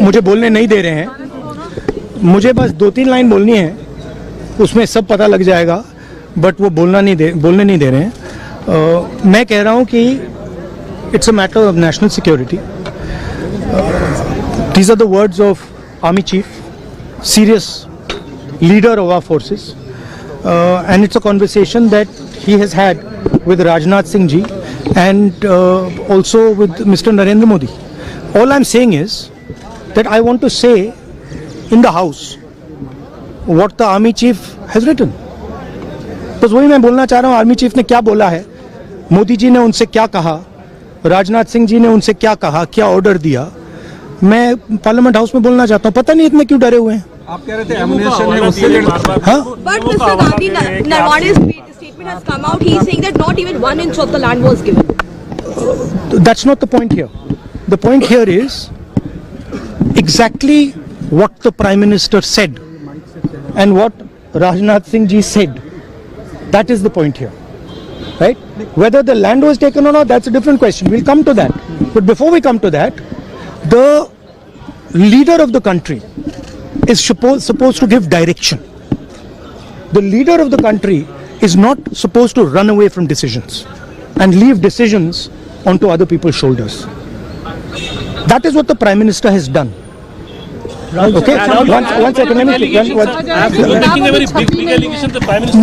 मुझे बोलने नहीं दे रहे हैं। मुझे बस 2-3 लाइन बोलनी है, उसमें सब पता लग जाएगा, बट वो बोलने नहीं दे रहे हैं। मैं कह रहा हूँ कि it's a matter of national security. These are the words of army chief, serious leader of our forces, and it's a conversation that he has had with Rajnath Singh ji and also with Mr. Narendra Modi. All I'm saying is that I want to say in the house what the army chief has written. बस वही मैं बोलना चाह रहा हूँ, army chief ने क्या बोला है, मोदी जी ने उनसे क्या कहा, राजनाथ सिंह जी ने उनसे क्या कहा, क्या ऑर्डर दिया, मैं पार्लियामेंट हाउस में बोलना चाहता हूँ। पता नहीं इतने क्यों डरे हुए हैं। आप कह रहे थे एमुनेशन है उससे हाँ? But Mr. Gandhi, Narwane's statement has come out. He is saying that not even 1 inch of the land was given. That's not the point here. The point here is exactly what the Prime Minister said and what Rajnath Singh ji said. That is the point here. Right? Whether the land was taken or not, that's a different question. We'll come to that. But before we come to that, the leader of the country is supposed to give direction. The leader of the country is not supposed to run away from decisions and leave decisions onto other people's shoulders. That is what the Prime Minister has done. Okay, one second, let me speak. Making a very big allegation the Prime Minister.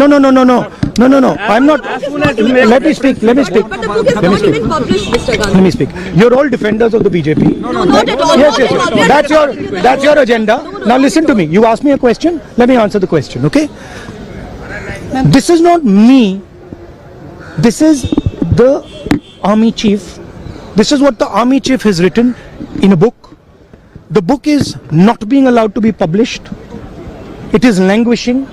No. I'm not. Let me speak. But the book is not even published, Mr. Gandhi. Let me speak. You're all defenders of the BJP. No, not at all. Yes. Not at all. That's your agenda. Now listen to me. You asked me a question. Let me answer the question. Okay. This is not me. This is the army chief. This is what the army chief has written in a book. The book is not being allowed to be published. It is languishing.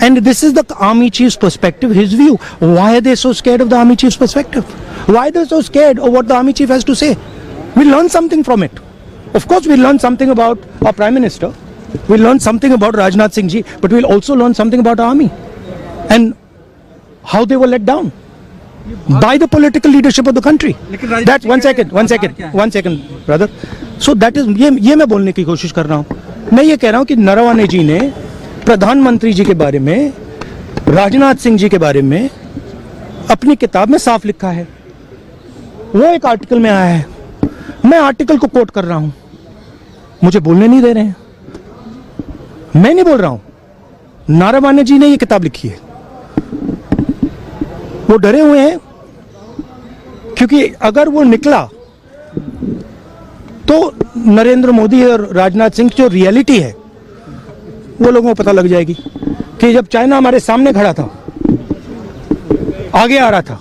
And this is the army chief's perspective, his view. Why are they so scared of the army chief's perspective? Why are they so scared of what the army chief has to say? We learn something from it. Of course, we learn something about our Prime Minister. We learn something about Rajnath Singh ji, but we'll also learn something about our army and how they were let down by the political leadership of the country. That one second, brother. So that is ये मैं बोलने की कोशिश कर रहा हूँ। मैं ये कह रहा हूँ कि नरवाने जी ने प्रधानमंत्री जी के बारे में, राजनाथ सिंह जी के बारे में अपनी किताब में साफ लिखा है। वो एक आर्टिकल में आया है, मैं आर्टिकल को कोट कर रहा हूं। मुझे बोलने नहीं दे रहे हैं। मैं नहीं बोल रहा हूं, नारावाने जी ने ये किताब लिखी है। वो डरे हुए हैं क्योंकि अगर वो निकला तो नरेंद्र मोदी और राजनाथ सिंह की जो रियलिटी है वो लोगों को पता लग जाएगी कि जब चाइना हमारे सामने खड़ा था, आगे आ रहा था,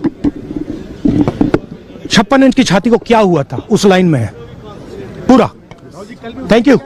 56 इंच की छाती को क्या हुआ था, उस लाइन में है पूरा। Thank you.